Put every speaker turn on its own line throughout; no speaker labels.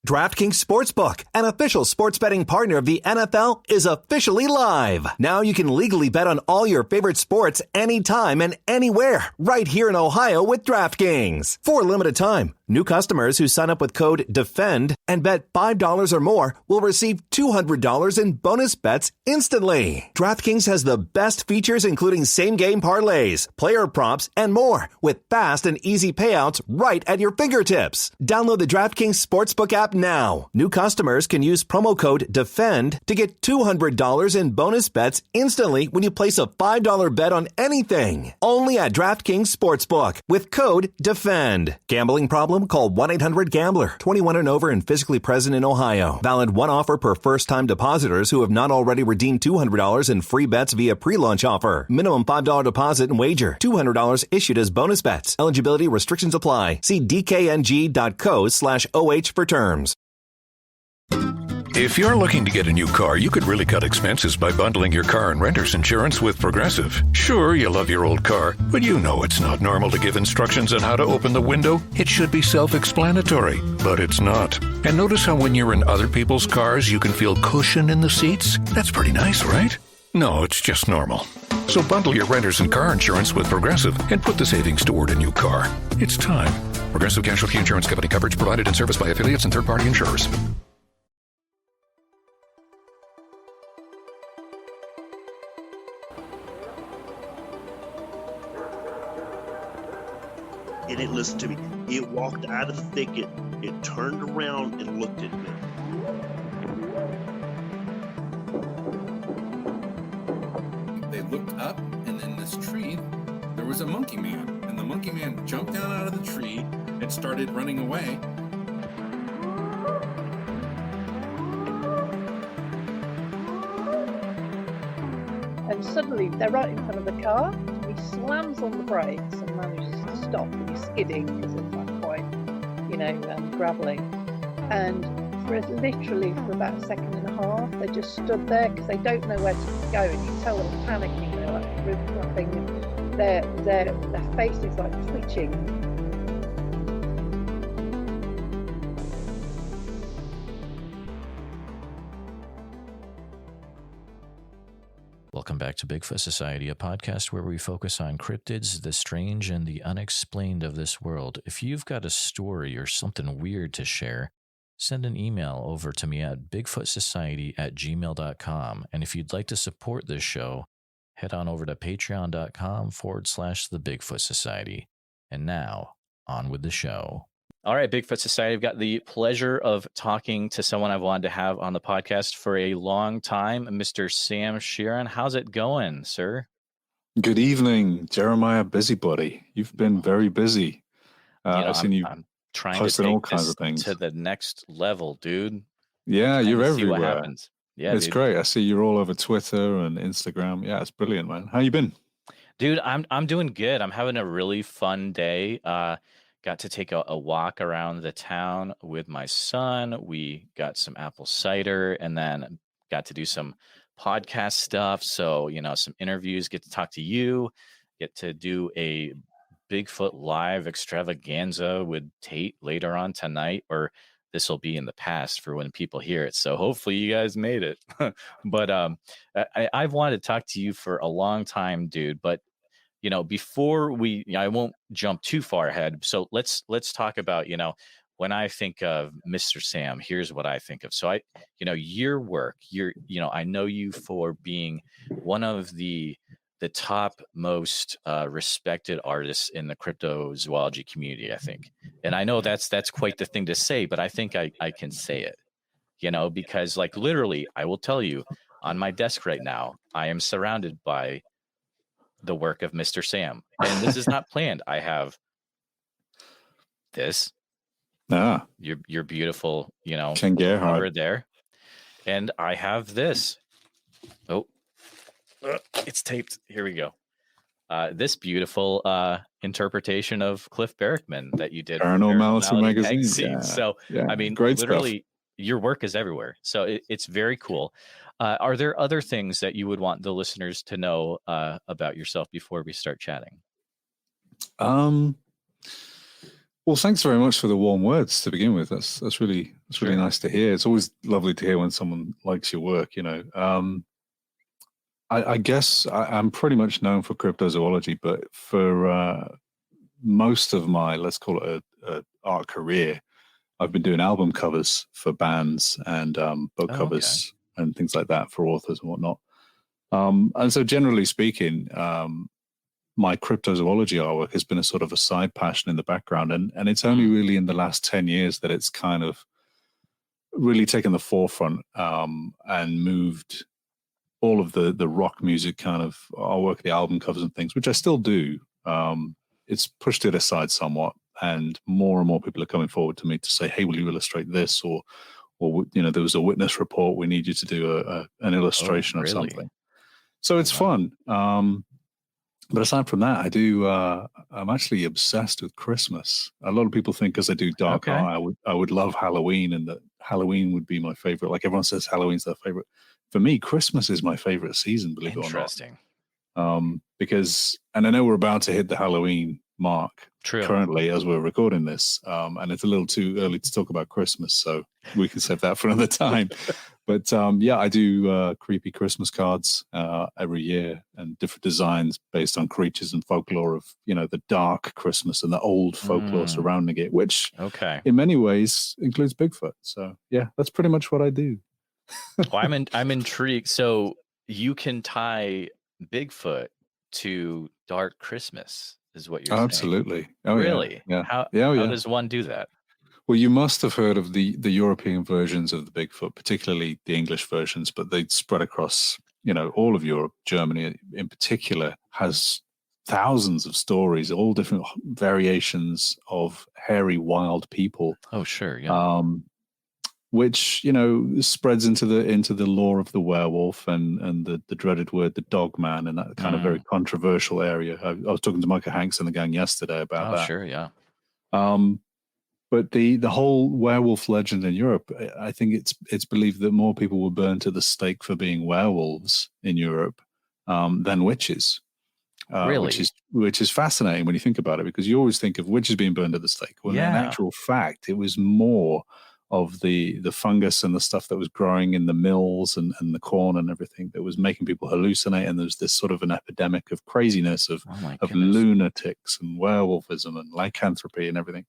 DraftKings Sportsbook, an official sports betting partner of the NFL, is officially live. Now you can legally bet on all your favorite sports anytime and anywhere, right here in Ohio with DraftKings. For a limited time, new customers who sign up with code DEFEND and bet $5 or more will receive $200 in bonus bets instantly. DraftKings has the best features, including same-game parlays, player props, and more, with fast and easy payouts right at your fingertips. Download the DraftKings Sportsbook app now. New customers can use promo code DEFEND to get $200 in bonus bets instantly when you place a $5 bet on anything. Only at DraftKings Sportsbook with code DEFEND. Gambling problem? Call 1-800-GAMBLER. 21 and over and physically present in Ohio. Valid one offer per first-time depositors who have not already redeemed $200 in free bets via pre-launch offer. Minimum $5 deposit and wager. $200 issued as bonus bets. Eligibility restrictions apply. See dkng.co/OH for terms.
If you're looking to get a new car, you could really cut expenses by bundling your car and renter's insurance with Progressive. Sure, you love your old car, but you know it's not normal to give instructions on how to open the window. It should be self-explanatory, but it's not. And notice how when you're in other people's cars, you can feel cushion in the seats? That's pretty nice, right? No, it's just normal. So bundle your renter's and car insurance with Progressive and put the savings toward a new car. It's time. Progressive Casualty Insurance Company. Coverage provided and serviced by affiliates and third-party insurers.
And it listened to me. It walked out of the thicket. It turned around and looked at me.
They looked up, and in this tree, there was a monkey man. And the monkey man jumped down out of the tree and started running away.
And suddenly they're right in front of the car. He slams on the brakes and manages to stop, and he's skidding because it's like quite, gravelly. And literally for about a second and a half, they just stood there because they don't know where to go, and you tell them panicking. They're like flapping, their face is like twitching.
Welcome back to Bigfoot Society, a podcast where we focus on cryptids, the strange, and the unexplained of this world. If you've got a story or something weird to share, send an email over to me at bigfootsociety@gmail.com. And if you'd like to support this show, head on over to patreon.com/the Bigfoot Society. And now, on with the show.
All right, Bigfoot Society, I've got the pleasure of talking to someone I've wanted to have on the podcast for a long time, Mr. Sam Shearon. How's it going, sir?
Good evening, Jeremiah Busybody. You've been very busy. I've seen you
trying
posting
to take
all kinds of things
to the next level, dude.
Yeah, you're everywhere.
See what happens. Yeah,
it's
dude.
Great. I see you're all over Twitter and Instagram. Yeah, it's brilliant, man. How you been?
Dude, I'm doing good. I'm having a really fun day. Got to take a walk around the town with my son. We got some apple cider and then got to do some podcast stuff. So, some interviews, get to talk to you, get to do a Bigfoot live extravaganza with Tate later on tonight, or this will be in the past for when people hear it. So hopefully you guys made it. But I've wanted to talk to you for a long time, dude. But before I won't jump too far ahead. So let's talk about, when I think of Mr. Sam, here's what I think of. So your work, I know you for being one of the top most respected artists in the cryptozoology community, I think. And I know that's quite the thing to say, but I think I can say it, because literally I will tell you on my desk right now, I am surrounded by the work of Mr. Sam, and this is not planned. I have this, your beautiful, cover there, and I have this. Oh, it's taped. Here we go. This beautiful interpretation of Cliff Barackman that you did.
Paranormality magazine.
Yeah. So, I mean,
great
literally,
stuff.
Your work is everywhere. So it's very cool. Are there other things that you would want the listeners to know about yourself before we start chatting?
Well, Well, thanks very much for the warm words to begin with. That's really
Sure.
nice to hear. It's always lovely to hear when someone likes your work. I guess I'm pretty much known for cryptozoology, but for most of my, let's call it a art career, I've been doing album covers for bands and book covers and things like that for authors and whatnot. And so, generally speaking, my cryptozoology artwork has been a sort of a side passion in the background, and it's only really in the last 10 years that it's kind of really taken the forefront and moved all of the rock music kind of artwork, the album covers and things, which I still do. It's pushed it aside somewhat, and more people are coming forward to me to say, "Hey, will you illustrate this?" Or there was a witness report. We need you to do an illustration of something. So it's fun. But aside from that, I'm actually obsessed with Christmas. A lot of people think because I do dark art, I would love Halloween, and that Halloween would be my favorite. Like everyone says Halloween's their favorite. For me, Christmas is my favorite season, believe it or not.
Interesting.
Because, and I know we're about to hit the Halloween mark currently as we're recording this, and it's a little too early to talk about Christmas, so we can save that for another time. But I do creepy Christmas cards every year, and different designs based on creatures and folklore of the dark Christmas and the old folklore surrounding it, which in many ways includes Bigfoot. So yeah, that's pretty much what I do.
Well, I'm intrigued. So you can tie Bigfoot to dark Christmas, is what you're saying?
Absolutely. Oh,
really?
Yeah.
How does one do that?
Well, you must have heard of the European versions of the Bigfoot, particularly the English versions, but they spread across, all of Europe. Germany in particular has thousands of stories, all different variations of hairy wild people.
Oh, sure. Yeah.
Which, spreads into the lore of the werewolf and the dreaded word, the dog man, and that kind of very controversial area. I was talking to Micah Hanks and the gang yesterday about that.
Oh, sure. Yeah.
But the whole werewolf legend in Europe, I think it's believed that more people were burned at the stake for being werewolves in Europe than witches.
Really?
Which is fascinating when you think about it, because you always think of witches being burned at the stake. When in actual fact, it was more of the fungus and the stuff that was growing in the mills and the corn and everything that was making people hallucinate. And there's this sort of an epidemic of craziness of lunatics and werewolfism and lycanthropy and everything.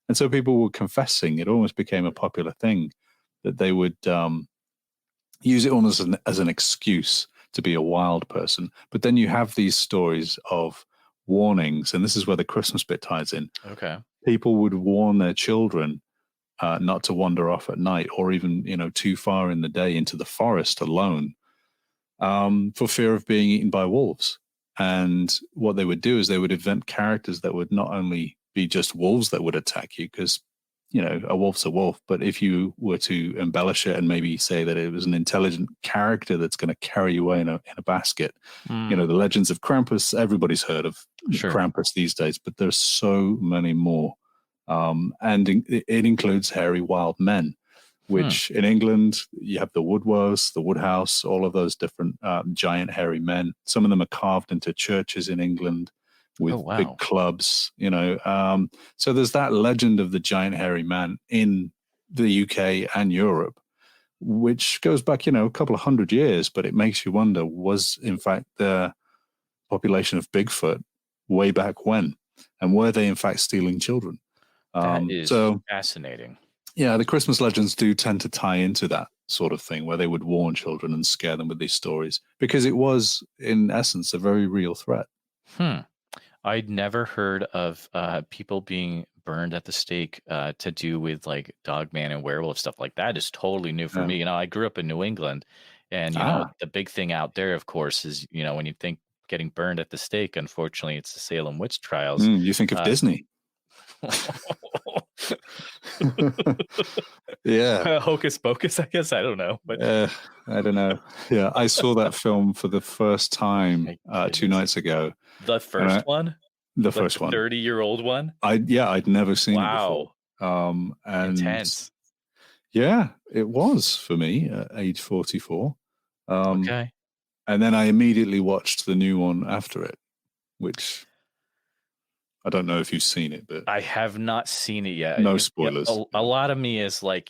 And so people were confessing. It almost became a popular thing that they would use it almost as an excuse to be a wild person. But then you have these stories of warnings, and this is where the Christmas bit ties in.
Okay.
People would warn their children not to wander off at night, or even too far in the day into the forest alone, for fear of being eaten by wolves. And what they would do is they would invent characters that would not only be just wolves that would attack you, because a wolf's a wolf, but if you were to embellish it and maybe say that it was an intelligent character that's going to carry you away in a basket, the legends of Krampus, everybody's heard of Krampus these days, but there's so many more. And it includes hairy wild men, which in England, you have the Woodworths, the Woodhouse, all of those different giant hairy men. Some of them are carved into churches in England with big clubs, so there's that legend of the giant hairy man in the UK and Europe, which goes back, a couple of hundred years, but it makes you wonder, was in fact the population of Bigfoot way back when, and were they in fact stealing children?
That is fascinating.
Yeah, the Christmas legends do tend to tie into that sort of thing, where they would warn children and scare them with these stories, because it was, in essence, a very real threat.
I'd never heard of people being burned at the stake to do with like Dogman and werewolf stuff like that. Is totally new for me. I grew up in New England, and the big thing out there, of course, is when you think getting burned at the stake, unfortunately, it's the Salem witch trials.
You think of Disney. Yeah.
Hocus Pocus, I guess. I don't know. But
I don't know. Yeah, I saw that film for the first time 2 nights ago.
The first one?
The first one.
30-year-old one?
I'd never seen it before. And
intense.
Yeah, it was for me at age 44.
Okay.
And then I immediately watched the new one after it, which I don't know if you've seen it, but
I have not seen it yet.
no spoilers.
A lot of me is like,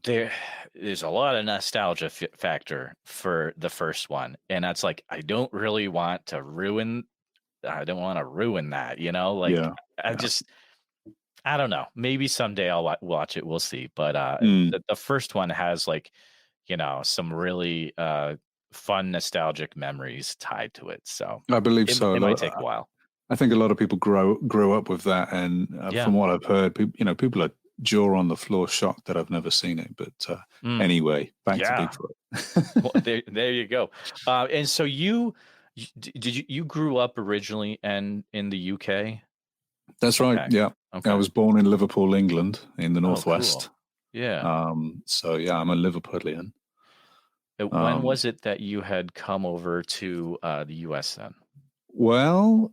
there's a lot of nostalgia factor for the first one, and that's like I don't want to ruin that,
Yeah.
I don't know, maybe someday I'll watch it, we'll see, but the first one has like some really fun nostalgic memories tied to it, so
I believe so.
It might take a while.
I think a lot of people grew up with that, and from what I've heard, people are jaw on the floor shocked that I've never seen it. But anyway, back to Bigfoot.
Well, there you go. And so you grew up originally in the UK?
That's right.
Okay.
Yeah.
Okay.
I was born in Liverpool, England, in the northwest.
Cool. Yeah.
So yeah, I'm a Liverpudlian.
When was it that you had come over to the US then?
Well,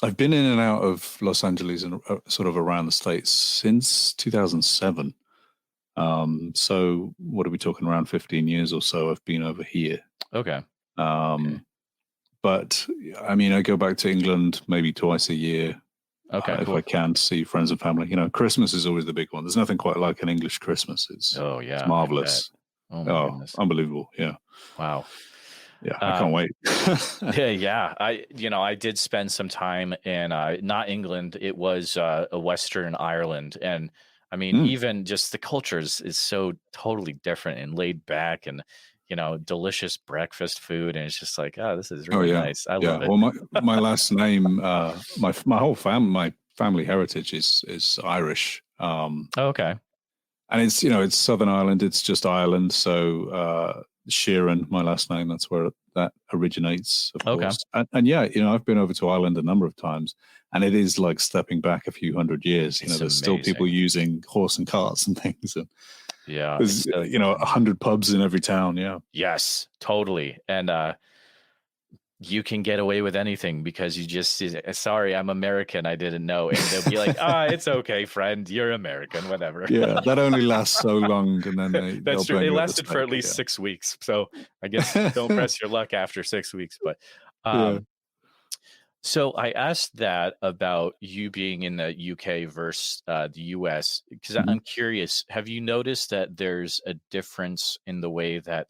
I've been in and out of Los Angeles and sort of around the States since 2007. So what are we talking, around 15 years or so I've been over here.
Okay.
But I mean, I go back to England maybe twice a year.
Okay.
If I can, to see friends and family. Christmas is always the big one. There's nothing quite like an English Christmas. It's marvelous.
Oh,
unbelievable. Yeah.
Wow.
Yeah, I can't wait.
Yeah. I did spend some time in not England. It was Western Ireland, and I mean, even just the culture is so totally different and laid back, and delicious breakfast food, and it's just like, this is really nice. I love it.
Well, my last name, my whole my family heritage is Irish.
Okay.
And it's Southern Ireland. It's just Ireland. So Shearon, my last name, that's where that originates, of course. And yeah, I've been over to Ireland a number of times, and it is like stepping back a few hundred years.
It's
there's
amazing.
still people using horse and carts and things. And
yeah,
there's 100 pubs in every town. Yeah.
Yes, totally. And you can get away with anything because you just sorry, I'm American, I didn't know, and they'll be like, it's okay, friend, you're American, whatever.
Yeah, that only lasts so long, and then
that's true. It lasted for at least 6 weeks, so I guess don't press your luck after 6 weeks. But so I asked that about you being in the UK versus the US because I'm curious. Have you noticed that there's a difference in the way that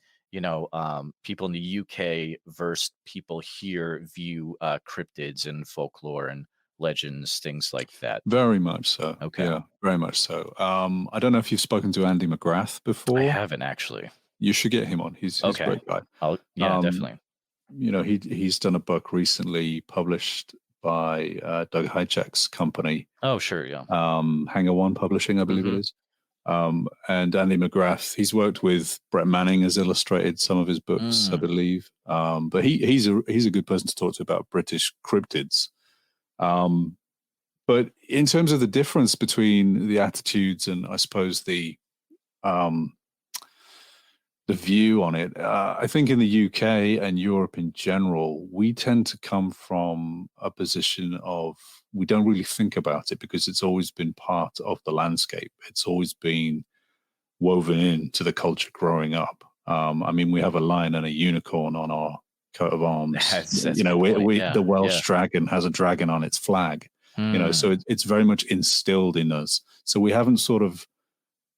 people in the UK versus people here view cryptids and folklore and legends, things like that?
Very much so.
Okay.
Yeah, very much so. I don't know if you've spoken to Andy McGrath before.
I haven't, actually.
You should get him on. He's a great guy.
Definitely.
He's done a book recently published by Doug Hychek's company.
Oh, sure, yeah.
Hanger One Publishing, I believe it is. And Andy McGrath, he's worked with Brett Manning, has illustrated some of his books, I believe. But he's a good person to talk to about British cryptids. But in terms of the difference between the attitudes and I suppose the view on it, I think in the UK and Europe in general, we tend to come from a position of we don't really think about it because it's always been part of the landscape. It's always been woven into the culture growing up. I mean, we have a lion and a unicorn on our coat of arms.
That's
the Welsh dragon has a dragon on its flag. So it's very much instilled in us. So we haven't sort of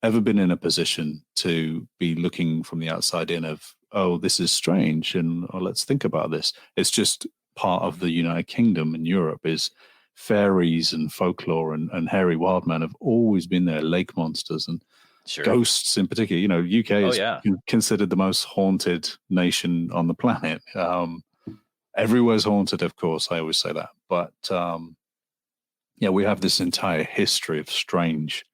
ever been in a position to be looking from the outside in of, this is strange, and let's think about this. It's just part of the United Kingdom and Europe is fairies and folklore and hairy wild men have always been there, lake monsters and ghosts in particular. UK is considered the most haunted nation on the planet. Everywhere's haunted, of course, I always say that. But we have this entire history of strange.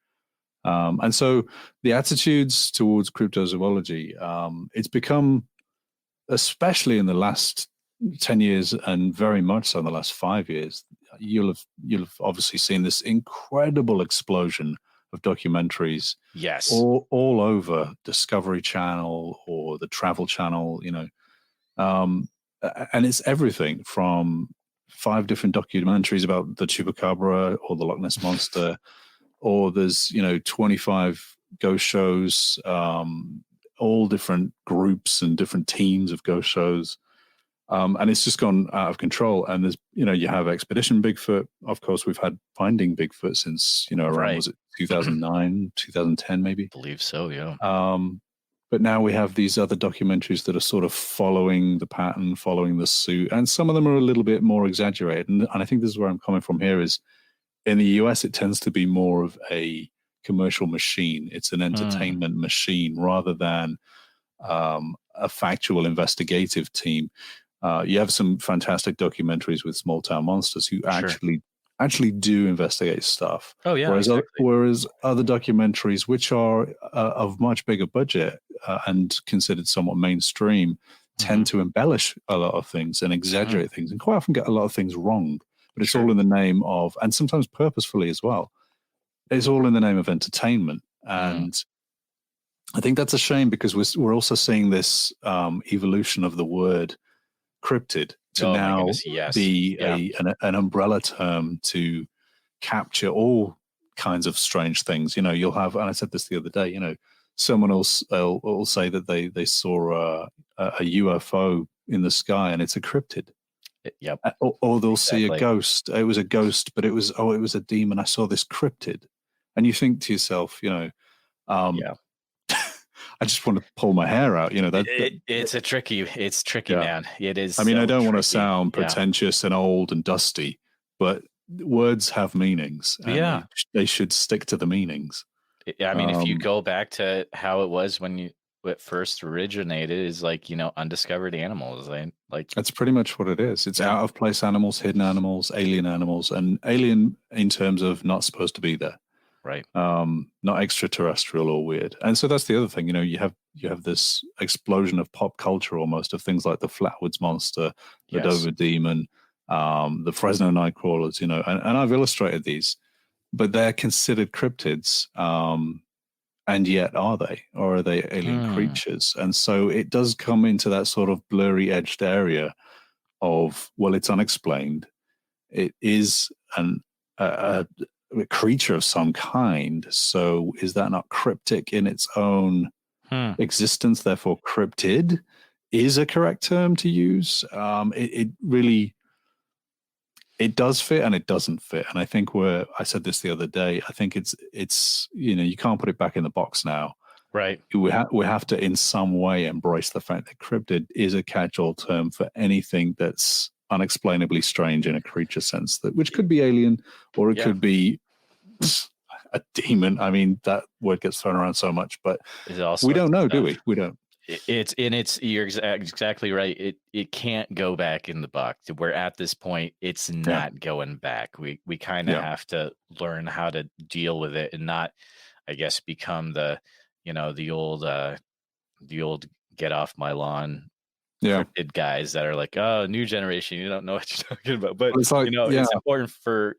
And so the attitudes towards cryptozoology, it's become, especially in the last 10 years and very much so in the last 5 years, you'll have obviously seen this incredible explosion of documentaries.
Yes.
All over Discovery Channel or the Travel Channel, and it's everything from 5 different documentaries about the Chupacabra or the Loch Ness Monster, or there's 25 ghost shows, all different groups and different teams of ghost shows. And it's just gone out of control. And there's, you have Expedition Bigfoot. Of course, we've had Finding Bigfoot since, around, was it 2009, 2010, maybe?
I believe so, yeah.
But now we have these other documentaries that are sort of following the pattern, following the suit. And some of them are a little bit more exaggerated. And I think this is where I'm coming from here is in the US, it tends to be more of a commercial machine. It's an entertainment machine rather than a factual investigative team. You have some fantastic documentaries with Small Town Monsters who actually do investigate stuff.
Oh yeah.
Whereas other documentaries, which are of much bigger budget and considered somewhat mainstream, tend to embellish a lot of things and exaggerate things, and quite often get a lot of things wrong. But it's all in the name of, and sometimes purposefully as well. It's all in the name of entertainment, and I think that's a shame because we're also seeing this evolution of the word cryptid to now be an umbrella term to capture all kinds of strange things. You'll have, and I said this the other day, someone else will say that they saw a UFO in the sky and it's a cryptid.
Yep.
Or they'll see a ghost. It was a ghost, but it was a demon. I saw this cryptid. And you think to yourself, I just want to pull my hair out.
It's tricky, man. It is.
I mean, I don't want to sound pretentious and old and dusty, but words have meanings. And they should stick to the meanings.
I mean, if you go back to how it was when it first originated, is like, undiscovered animals.
That's pretty much what it is. It's out of place animals, hidden animals, and alien in terms of not supposed to be there.
Right.
Not extraterrestrial or weird. And so that's the other thing, you have this explosion of pop culture almost of things like the Flatwoods Monster, the Dover Demon, the Fresno Nightcrawlers, and I've illustrated these, but they're considered cryptids. And yet are they, or are they alien creatures? And so it does come into that sort of blurry edged area of, well, it's unexplained. It is a creature of some kind. So is that not cryptic in its own existence? Therefore, cryptid is a correct term to use. It really, it does fit and it doesn't fit. And I think I said this the other day, I think it's you can't put it back in the box now.
Right.
We have to in some way embrace the fact that cryptid is a catch-all term for anything that's unexplainably strange in a creature sense, which could be alien or it could be a demon. I mean, that word gets thrown around so much, but we don't know, do we? We don't.
You're exactly right. It can't go back in the box. We're at this point. It's not going back. We kind of have to learn how to deal with it and not, I guess, become the old get off my lawn cryptid guys that are like, oh, new generation, you don't know what you're talking about. But it's like, it's important for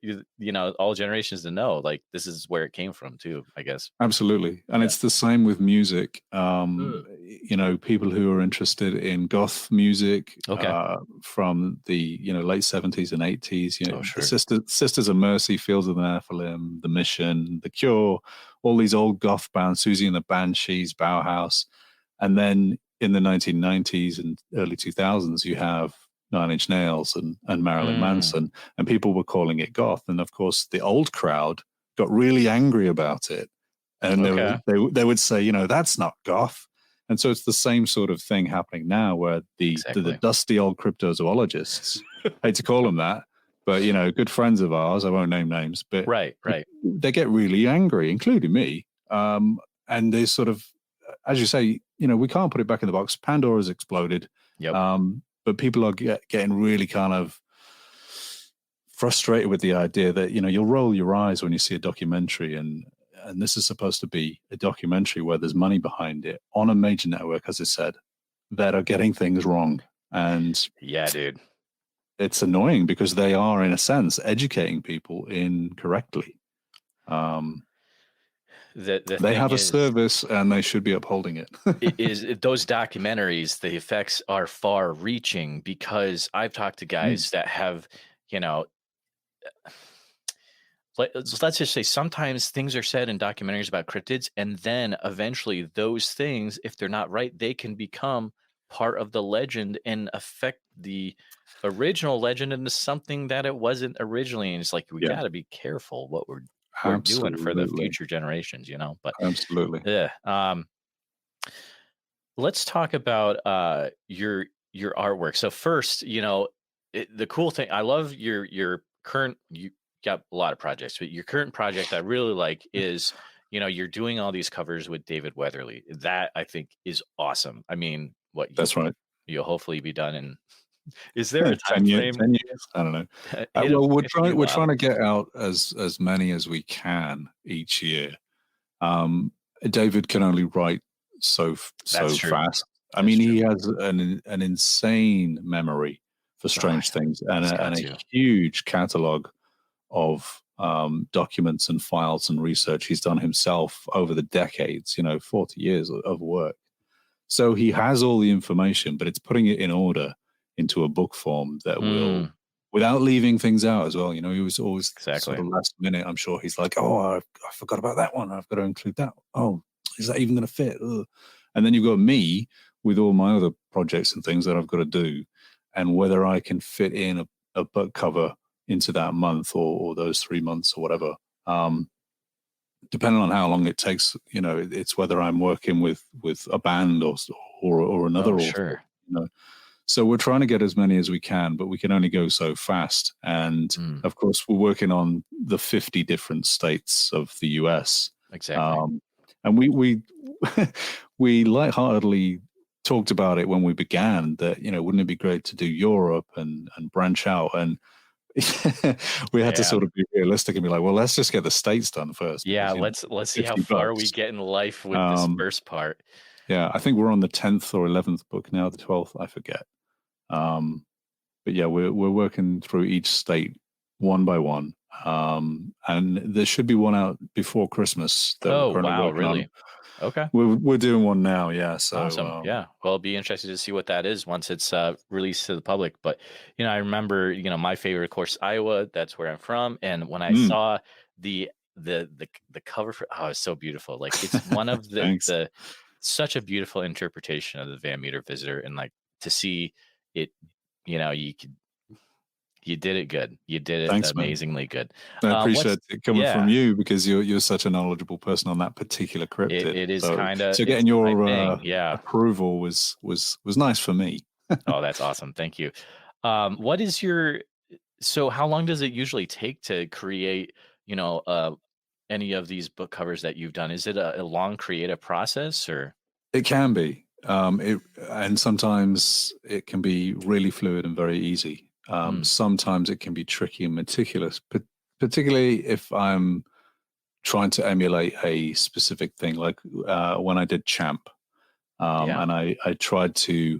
all generations to know, like, this is where it came from too, I guess.
Absolutely. And it's the same with music. People who are interested in goth music from the late 70s and 80s, the Sisters of Mercy, Fields of the Nephilim, The Mission, The Cure, all these old goth bands, Susie and the Banshees, Bauhaus. And then in the 1990s and early 2000s, you have Nine Inch Nails and Marilyn Manson, and people were calling it goth. And of course, the old crowd got really angry about it, and they would say, that's not goth. And so it's the same sort of thing happening now, where the dusty old cryptozoologists, hate to call them that, but good friends of ours, I won't name names, but they get really angry, including me, and they sort of, as you say, we can't put it back in the box. Pandora's exploded. But people are getting really kind of frustrated with the idea that, you'll roll your eyes when you see a documentary, and this is supposed to be a documentary where there's money behind it on a major network, as I said, that are getting things wrong. And
dude,
it's annoying because they are, in a sense, educating people incorrectly. They have a service and they should be upholding it.
Those documentaries, the effects are far reaching, because I've talked to guys that have, let's just say sometimes things are said in documentaries about cryptids, and then eventually those things, if they're not right, they can become part of the legend and affect the original legend into something that it wasn't originally. And it's like we
Yeah,
got to be careful what we're doing for the
absolutely,
future generations, But
absolutely.
yeah, let's talk about your artwork. So first, the cool thing, I love your current. You got a lot of projects, but your current project I really like is you're doing all these covers with David Weatherly. That I think is awesome. I mean, what
That's right.
you'll hopefully be done in. Is there a time
10 years,
frame?
10 years. I don't know. Well, we're trying to get out as many as we can each year. David can only write so
That's true.
fast. I mean, he has an insane memory for strange things and a huge catalog of documents and files and research he's done himself over the decades. 40 years of work. So he has all the information, but it's putting it in order into a book form that will, without leaving things out as well. He was always sort of last minute. I'm sure he's like, oh, I forgot about that one. I've got to include that. Oh, is that even going to fit? Ugh. And then you've got me with all my other projects and things that I've got to do, and whether I can fit in a book cover into that month or those 3 months or whatever. Depending on how long it takes, it's whether I'm working with a band or another author. So we're trying to get as many as we can, but we can only go so fast. And of course, we're working on the 50 different states of the US.
Exactly.
And we we lightheartedly talked about it when we began that, wouldn't it be great to do Europe and branch out? And we had to sort of be realistic and be like, well, let's just get the states done first.
Yeah, let's see how far we get in life with this first part.
Yeah, I think we're on the 10th or 11th book now, the 12th, I forget. But yeah, we're working through each state one by one. And there should be one out before Christmas.
Oh, wow, really? On. Okay.
We're doing one now, yeah. So
awesome. Yeah. Well, it'll be interesting to see what that is once it's released to the public. But I remember, my favorite, of course, Iowa. That's where I'm from. And when I saw the cover for, it's so beautiful. Like it's one of the such a beautiful interpretation of the Van Meter Visitor, and like to see it, you did it good. You did it amazingly good.
I appreciate it coming from you because you're such a knowledgeable person on that particular cryptid.
It is kind of
so getting your approval was nice for me.
Oh, that's awesome. Thank you. What is so how long does it usually take to create, any of these book covers that you've done? Is it a long creative process or?
It can be. And sometimes it can be really fluid and very easy. Sometimes it can be tricky and meticulous, particularly if I'm trying to emulate a specific thing, like when I did Champ. And I tried to,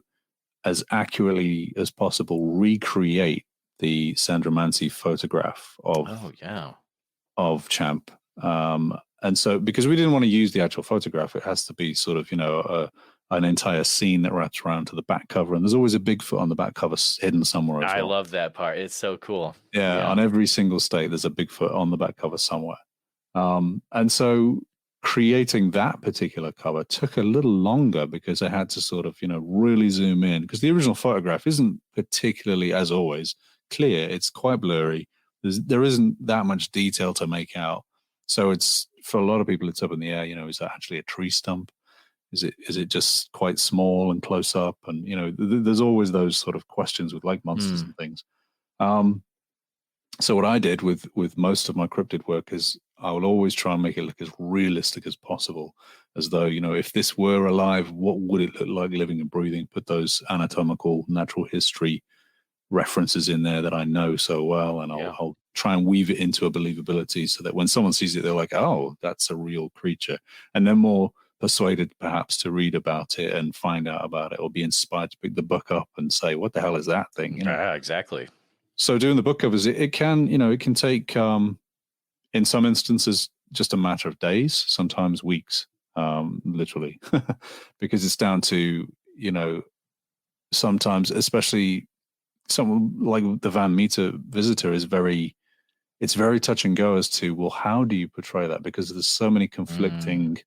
as accurately as possible, recreate the Sandra Mansi photograph of Champ. And so, because we didn't want to use the actual photograph, it has to be sort of, an entire scene that wraps around to the back cover. And there's always a Bigfoot on the back cover hidden somewhere as well.
I love that part. It's so cool.
Yeah, on every single state, there's a Bigfoot on the back cover somewhere. And so creating that particular cover took a little longer because I had to sort of, really zoom in, because the original photograph isn't particularly, as always, clear. It's quite blurry. There isn't that much detail to make out. So it's, for a lot of people, it's up in the air. Is that actually a tree stump? Is it just quite small and close up? And, there's always those sort of questions with like monsters and things. So what I did with most of my cryptid work is I will always try and make it look as realistic as possible, as though, if this were alive, what would it look like living and breathing? Put those anatomical, natural history references in there that I know so well, and I'll try and weave it into a believability so that when someone sees it, they're like, oh, that's a real creature. And they're more persuaded perhaps to read about it and find out about it, or be inspired to pick the book up and say, what the hell is that thing?
Yeah, exactly.
So doing the book covers, it can, it can take, in some instances, just a matter of days, sometimes weeks, literally, because it's down to, sometimes, especially someone like the Van Meter Visitor is it's very touch and go as to, well, how do you portray that? Because there's so many conflicting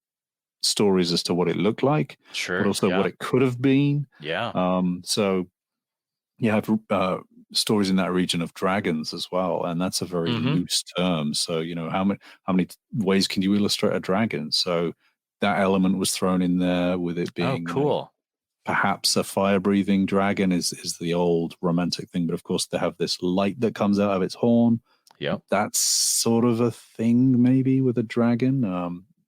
stories as to what it looked like,
Sure.
but also
Yeah.
what it could have been.
Yeah.
So you have stories in that region of dragons as well, and that's a very loose term. So how many ways can you illustrate a dragon? So that element was thrown in there with it being
cool.
Perhaps a fire-breathing dragon is the old romantic thing, but of course they have this light that comes out of its horn.
Yep.
That's sort of a thing maybe with a dragon.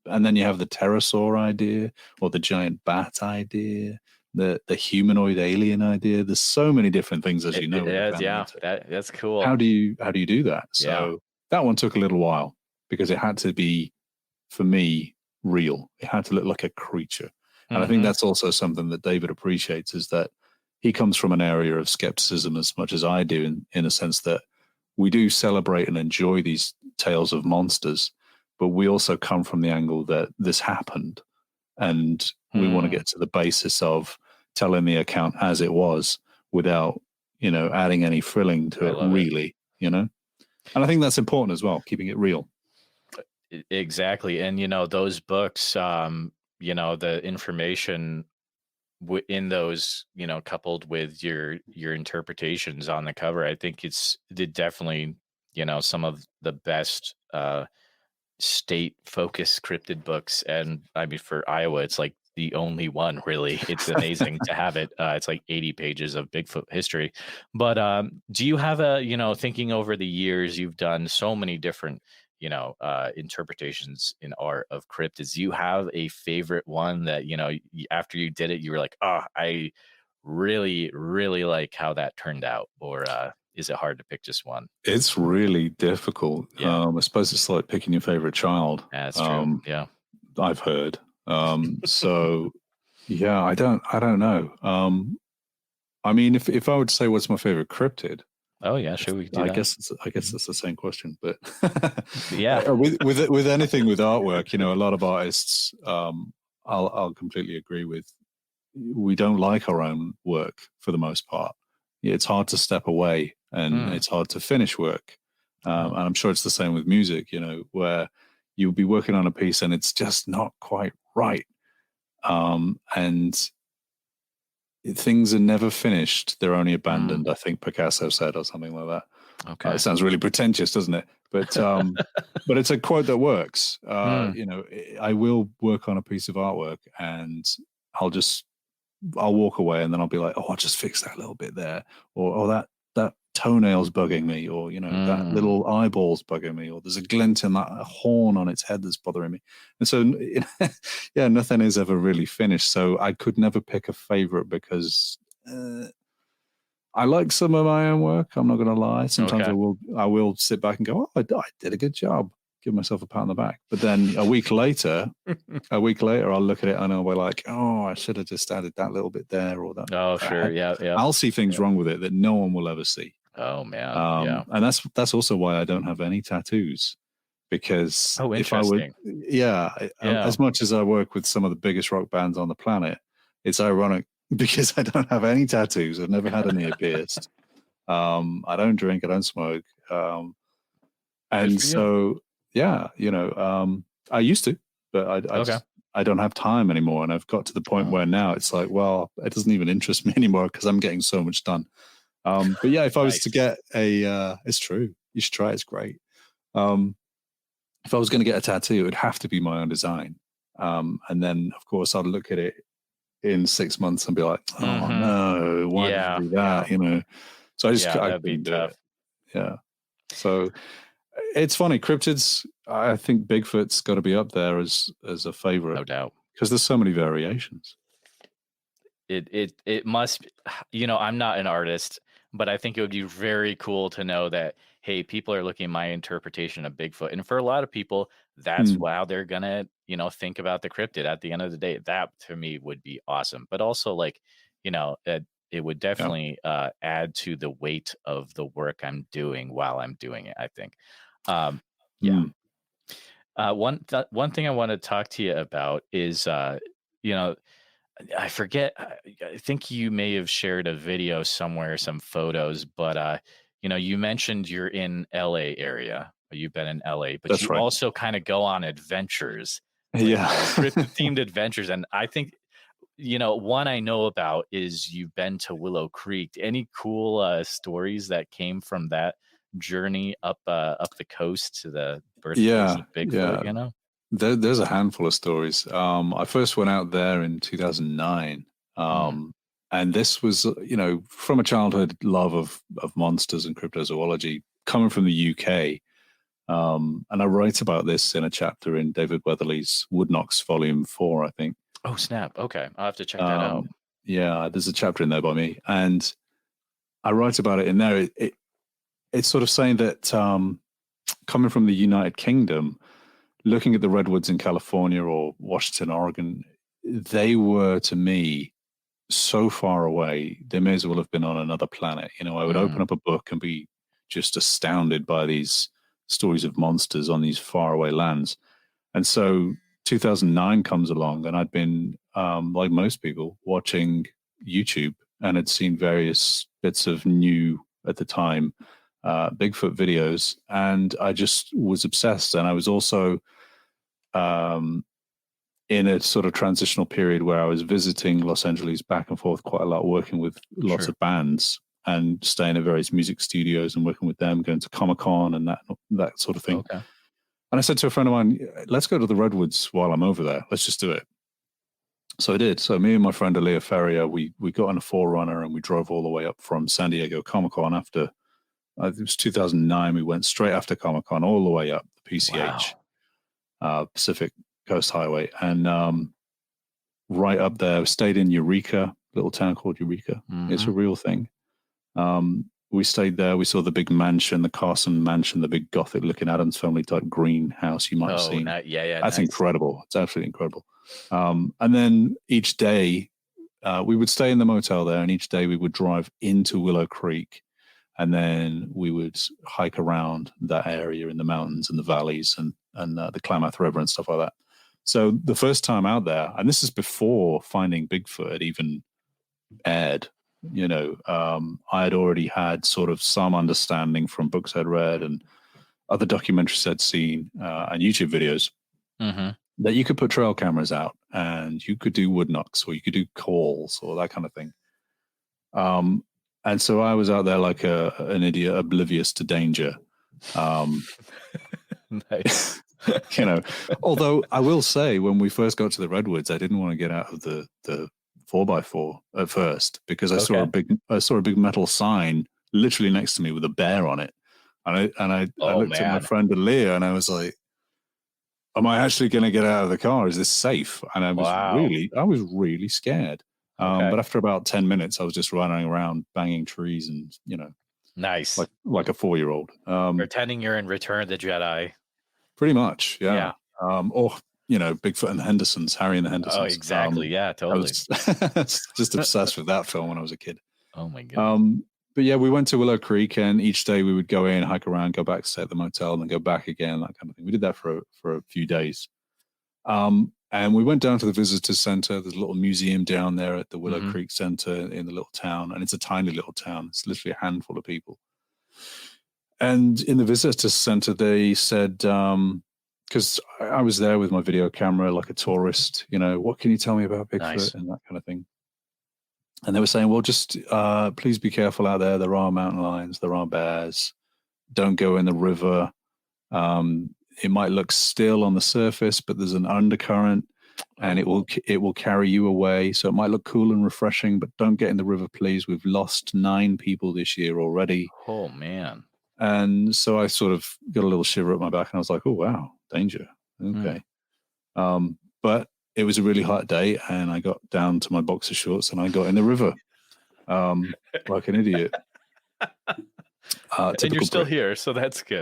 And then you have the pterosaur idea, or the giant bat idea, the humanoid alien idea. There's so many different things, as you know.
That's cool.
How do you do that? So that one took a little while because it had to be, for me, real. It had to look like a creature. And I think that's also something that David appreciates, is that he comes from an area of skepticism as much as I do, in a sense that we do celebrate and enjoy these tales of monsters, but we also come from the angle that this happened, and we want to get to the basis of telling the account as it was without, adding any frilling to it, really, And I think that's important as well, keeping it real.
Exactly. And, those books, the information in those, coupled with your interpretations on the cover, I think it's definitely, some of the best state focused cryptid books. And I mean, for Iowa, it's like the only one, really. It's amazing to have it. It's like 80 pages of Bigfoot history. But do you have thinking over the years, you've done so many different interpretations in art of cryptids. Do you have a favorite one that, after you did it, you were like, oh, I really, really like how that turned out? Or is it hard to pick just one?
It's really difficult. I suppose it's like picking your favorite child.
That's true. Yeah.
I've heard. So yeah, I don't know. I mean, if I would say what's my favorite cryptid,
oh yeah, sure, we do
I
that.
guess it's the same question, but
yeah,
with anything with artwork, a lot of artists, I'll completely agree with. We don't like our own work for the most part. It's hard to step away, and it's hard to finish work. And I'm sure it's the same with music, where you'll be working on a piece and it's just not quite right, and things are never finished, they're only abandoned. I think Picasso said, or something like that. Okay. It sounds really pretentious, doesn't it? But but it's a quote that works. I will work on a piece of artwork and I'll walk away, and then I'll be like, oh, I'll just fix that little bit there, or that toenail's bugging me, or that little eyeball's bugging me, or there's a glint in that horn on its head that's bothering me. And so nothing is ever really finished. So I could never pick a favorite, because I like some of my own work, I'm not going to lie. Sometimes I will sit back and go, oh, I did a good job, give myself a pat on the back. But then a week later I'll look at it and I'll be like, oh, I should have just added that little bit there, or that.
Oh, sure. Yeah.
I'll see things wrong with it that no one will ever see.
Oh man.
And that's also why I don't have any tattoos, because
if I would,
as much as I work with some of the biggest rock bands on the planet, it's ironic because I don't have any tattoos. I've never had an ear pierced. I don't drink, I don't smoke. And so, I used to, but I don't have time anymore. And I've got to the point where now it's like, well, it doesn't even interest me anymore because I'm getting so much done. But yeah, if I was to get it's true. You should try it. It's great. If I was going to get a tattoo, it would have to be my own design. And then, of course, I'd look at it in 6 months and be like, oh no, why did you do that? So I just
that'd be tough.
Yeah. So it's funny. Cryptids, I think Bigfoot's got to be up there as a favorite.
No doubt.
Because there's so many variations.
It must, I'm not an artist, but I think it would be very cool to know that, hey, people are looking at my interpretation of Bigfoot. And for a lot of people, that's how they're going to, think about the cryptid at the end of the day. That to me would be awesome. But also it would definitely add to the weight of the work I'm doing while I'm doing it, I think. One thing I want to talk to you about is, I forget, I think you may have shared a video somewhere, some photos, but, you mentioned you're in LA area, or you've been in LA, but you also kind of go on adventures
Yeah.
cryptid-themed adventures. And I think, one I know about is you've been to Willow Creek. Any cool stories that came from that journey up the coast to the birthplace of Bigfoot?
There's a handful of stories. I first went out there in 2009. And this was, from a childhood love of monsters and cryptozoology, coming from the UK. And I write about this in a chapter in David Weatherly's Woodknocks Volume 4, I think.
Oh, snap. Okay. I'll have to check that out.
Yeah, there's a chapter in there by me. And I write about it in there. It's sort of saying that coming from the United Kingdom, looking at the redwoods in California or Washington, Oregon, they were, to me, so far away, they may as well have been on another planet. I would open up a book and be just astounded by these stories of monsters on these faraway lands. And so 2009 comes along, and I'd been, like most people, watching YouTube and had seen various bits of new, at the time, Bigfoot videos, and I just was obsessed. And I was also in a sort of transitional period where I was visiting Los Angeles back and forth quite a lot, working with lots of bands and staying at various music studios and working with them, going to Comic-Con and that sort of thing. Okay. And I said to a friend of mine, let's go to the Redwoods while I'm over there. Let's just do it. So I did. So me and my friend Aaliyah Ferrier, we got on a 4Runner and we drove all the way up from San Diego Comic-Con after, it was 2009. We went straight after Comic-Con all the way up the PCH, Pacific Coast Highway, and right up there, stayed in Eureka, little town called Eureka. It's a real thing. We stayed there. We saw the big mansion, the Carson Mansion, the big Gothic-looking Addams Family type green house you might have seen. That's incredible. It's absolutely incredible. And then each day, we would stay in the motel there, and each day we would drive into Willow Creek, and then we would hike around that area in the mountains and the valleys and the Klamath River and stuff like that. So the first time out there, and this is before Finding Bigfoot had even aired, I had already had sort of some understanding from books I'd read and other documentaries I'd seen and YouTube videos that you could put trail cameras out and you could do wood knocks or you could do calls or that kind of thing. And so I was out there like an idiot, oblivious to danger.
Nice.
Although I will say, when we first got to the Redwoods, I didn't want to get out of the 4x4 at first because I saw a big metal sign literally next to me with a bear on it, and I looked at my friend Aaliyah and I was like, "Am I actually going to get out of the car? Is this safe?" And I was really scared. But after about 10 minutes, I was just running around banging trees and
nice,
like a 4-year-old,
pretending you're in Return of the Jedi.
Pretty much, yeah. Or Bigfoot and the Hendersons, Harry and the Hendersons.
Oh, exactly. Yeah, totally.
I was just obsessed with that film when I was a kid.
Oh my god.
But yeah, we went to Willow Creek, and each day we would go in, hike around, go back, stay at the motel, and then go back again, that kind of thing. We did that for a few days. And we went down to the visitor center. There's a little museum down there at the Willow Creek Center in the little town, and it's a tiny little town. It's literally a handful of people. And in the visitor center, they said, because I was there with my video camera like a tourist, what can you tell me about Bigfoot and that kind of thing? And they were saying, well, just please be careful out there. There are mountain lions. There are bears. Don't go in the river. It might look still on the surface, but there's an undercurrent and it will carry you away. So it might look cool and refreshing, but don't get in the river, please. We've lost 9 people this year already.
Oh, man.
And so I sort of got a little shiver up my back and I was like, oh, wow, danger. Okay. But it was a really hot day and I got down to my boxer shorts and I got in the river like an idiot.
And you're still here, so that's good.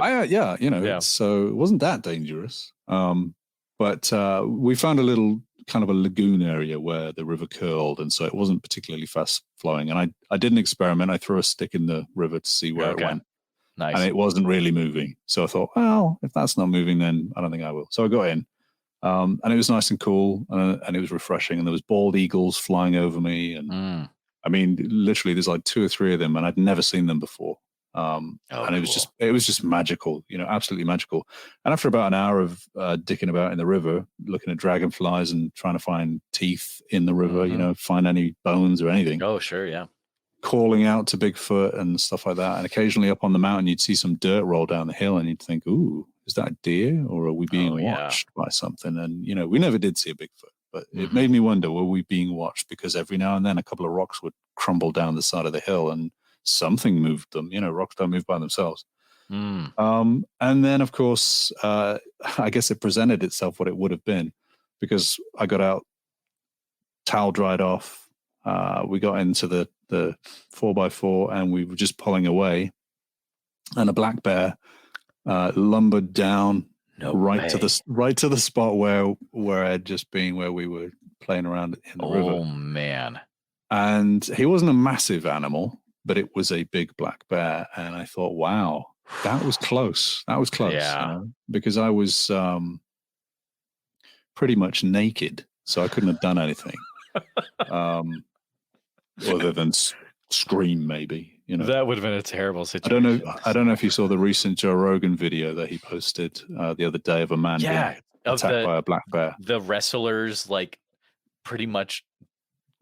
So it wasn't that dangerous. But we found a little kind of a lagoon area where the river curled, and so it wasn't particularly fast flowing. And I did an experiment. I threw a stick in the river to see where it went.
Nice.
And it wasn't really moving. So I thought, well, if that's not moving, then I don't think I will. So I got in. And it was nice and cool, and it was refreshing. And there was bald eagles flying over me. And I mean, literally, there's like 2 or 3 of them, and I'd never seen them before. And it was just magical, absolutely magical. And after about an hour of dicking about in the river, looking at dragonflies and trying to find teeth in the river, find any bones or anything.
Oh, sure, yeah.
Calling out to Bigfoot and stuff like that. And occasionally up on the mountain, you'd see some dirt roll down the hill and you'd think, ooh, is that a deer or are we being watched by something? And, we never did see a Bigfoot, but it made me wonder, were we being watched? Because every now and then a couple of rocks would crumble down the side of the hill and something moved them. Rocks don't move by themselves. And then, of course, I guess it presented itself what it would have been, because I got out, towel dried off. We got into the 4x4 and we were just pulling away, and a black bear lumbered down right to the spot where I'd just been, where we were playing around in the river.
Oh man!
And he wasn't a massive animal, but it was a big black bear, and I thought, wow, that was close. That was close.
Yeah.
Because I was pretty much naked, so I couldn't have done anything. Other than scream, maybe.
That would have been a terrible situation.
I don't know if you saw the recent Joe Rogan video that he posted the other day of a man being attacked by a black bear.
The wrestlers pretty much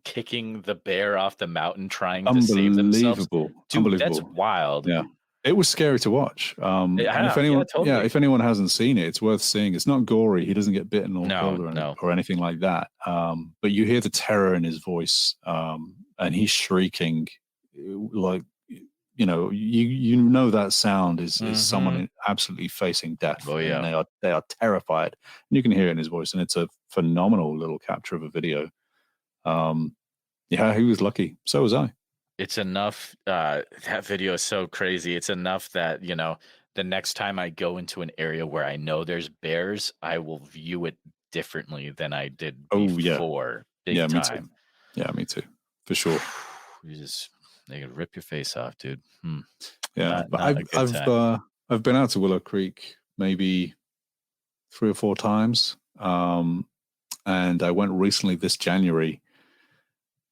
kicking the bear off the mountain, trying to save themselves. Dude, that's wild.
Yeah. It was scary to watch. And if anyone hasn't seen it, it's worth seeing. It's not gory. He doesn't get bitten or killed or anything like that. But you hear the terror in his voice, and he's shrieking like, that sound is someone absolutely facing death.
Oh yeah,
and they are terrified. And you can hear it in his voice, and it's a phenomenal little capture of a video. He was lucky. So was I.
It's enough. That video is so crazy. It's enough that, the next time I go into an area where I know there's bears, I will view it differently than I did before. Big time.
Me too. Yeah, me too. For sure.
They could rip your face off, dude.
Yeah, but I've been out to Willow Creek maybe 3 or 4 times, and I went recently this January.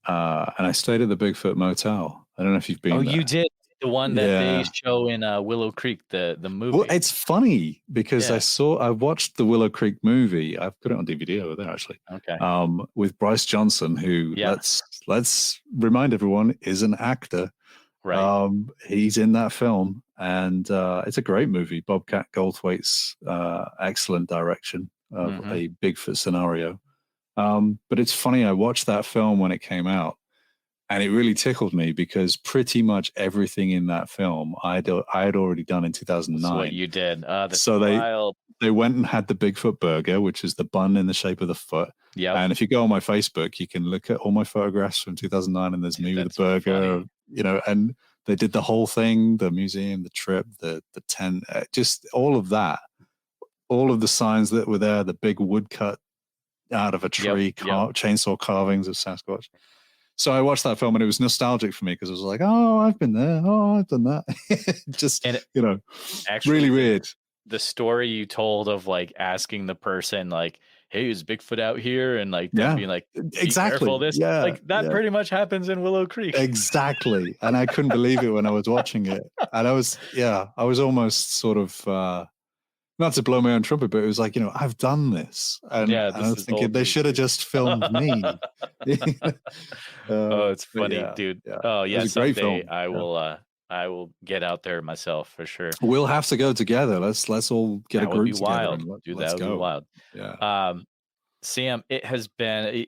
And I stayed at the Bigfoot Motel. I don't know if you've been there.
You did? The one that they show in Willow Creek, the movie.
Well, it's funny because I watched the Willow Creek movie. I've got it on DVD over there, actually.
Okay.
With Bryce Johnson, who let's remind everyone is an actor.
Right.
He's in that film, and it's a great movie. Bobcat Goldthwait's excellent direction of a Bigfoot scenario. But it's funny, I watched that film when it came out, and it really tickled me because pretty much everything in that film I had already done in 2009.
That's what you did.
They went and had the Bigfoot burger, which is the bun in the shape of the foot.
Yeah.
And if you go on my Facebook, you can look at all my photographs from 2009, and there's me with the burger, and they did the whole thing, the museum, the trip, the tent, just all of that, all of the signs that were there, the big woodcut out of a tree, chainsaw carvings of Sasquatch. So I watched that film, and it was nostalgic for me because I was like, oh, I've been there. Oh, I've done that. Actually, really weird.
The story you told of asking the person hey, is Bigfoot out here? And being like,
exactly.
Careful, this. That pretty much happens in Willow Creek.
Exactly. And I couldn't believe it when I was watching it. And I was almost sort of, not to blow my own trumpet, but it was like, I've done this. And I was thinking they should have just filmed me.
It's funny, dude.
Yeah.
Oh yeah.
It was a great film.
I will get out there myself for sure.
We'll have to go together. Let's all get a group together.
Wild. Dude, that would be wild.
Yeah.
Sam, it has been,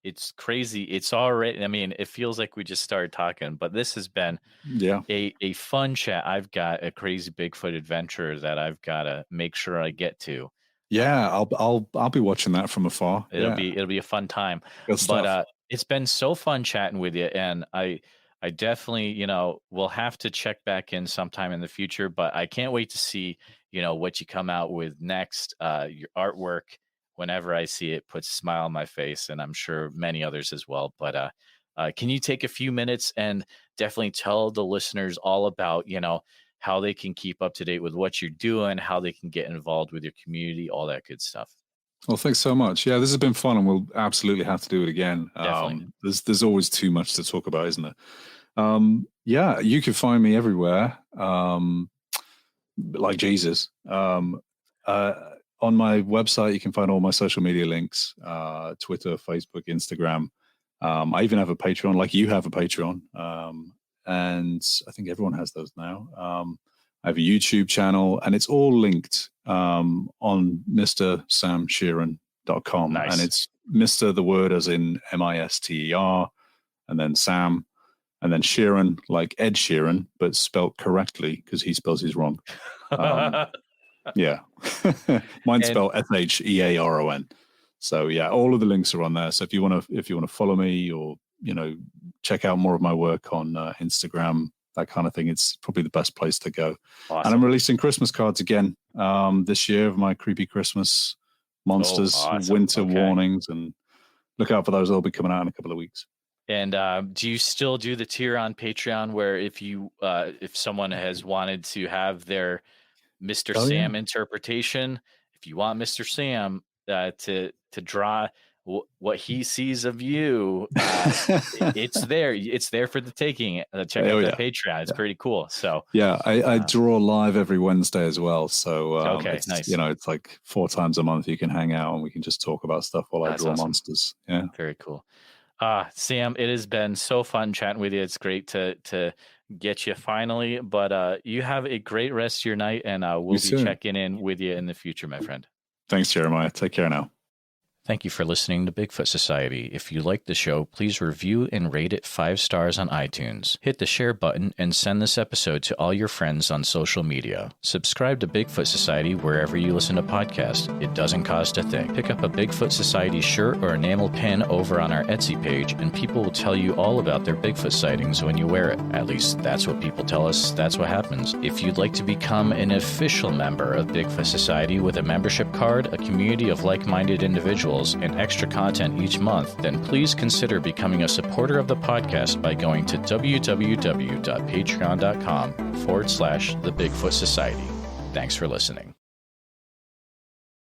it's crazy. It's already, it feels like we just started talking, but this has been a fun chat. I've got a crazy Bigfoot adventure that I've got to make sure I get to.
Yeah, I'll be watching that from afar.
It'll be a fun time. But it's been so fun chatting with you, and I definitely, will have to check back in sometime in the future, but I can't wait to see, what you come out with next. Your artwork, whenever I see it, puts a smile on my face, and I'm sure many others as well. But can you take a few minutes and definitely tell the listeners all about, how they can keep up to date with what you're doing, how they can get involved with your community, all that good stuff?
Well, thanks so much. Yeah, this has been fun, and we'll absolutely have to do it again.
Definitely.
There's always too much to talk about, isn't there? Yeah, you can find me everywhere, like Jesus. On my website, you can find all my social media links, Twitter, Facebook, Instagram. I even have a Patreon, like you have a Patreon. And I think everyone has those now. I have a YouTube channel, and it's all linked on MrSamShearon.com.
Nice.
And it's Mr. the word as in MISTER, and then Sam, and then Sheeran, like Ed Sheeran, but spelt correctly because he spells his wrong. Yeah. Mine's spelled SHEARON. So yeah, all of the links are on there. So if you want to follow me, or check out more of my work on Instagram, that kind of thing, it's probably the best place to go.
Awesome.
And I'm releasing Christmas cards again this year of my creepy Christmas monsters, winter warnings, and look out for those. They'll be coming out in a couple of weeks.
And do you still do the tier on Patreon where if someone has wanted to have their Mr. Sam interpretation, if you want Mr. Sam to draw what he sees of you, it's there. It's there for the taking. Check out the Patreon. It's pretty cool. So
I draw live every Wednesday as well. So
it's nice.
It's like 4 times a month you can hang out and we can just talk about stuff while I draw monsters. Yeah,
very cool. Sam, it has been so fun chatting with you. It's great to get you finally, but you have a great rest of your night, and we'll be checking in with you in the future, my friend.
Thanks, Jeremiah. Take care now.
Thank you for listening to Bigfoot Society. If you like the show, please review and rate it 5 stars on iTunes. Hit the share button and send this episode to all your friends on social media. Subscribe to Bigfoot Society wherever you listen to podcasts. It doesn't cost a thing. Pick up a Bigfoot Society shirt or enamel pin over on our Etsy page, and people will tell you all about their Bigfoot sightings when you wear it. At least that's what people tell us. That's what happens. If you'd like to become an official member of Bigfoot Society with a membership card, a community of like-minded individuals, and extra content each month, then please consider becoming a supporter of the podcast by going to www.patreon.com/The Bigfoot Society. Thanks for listening.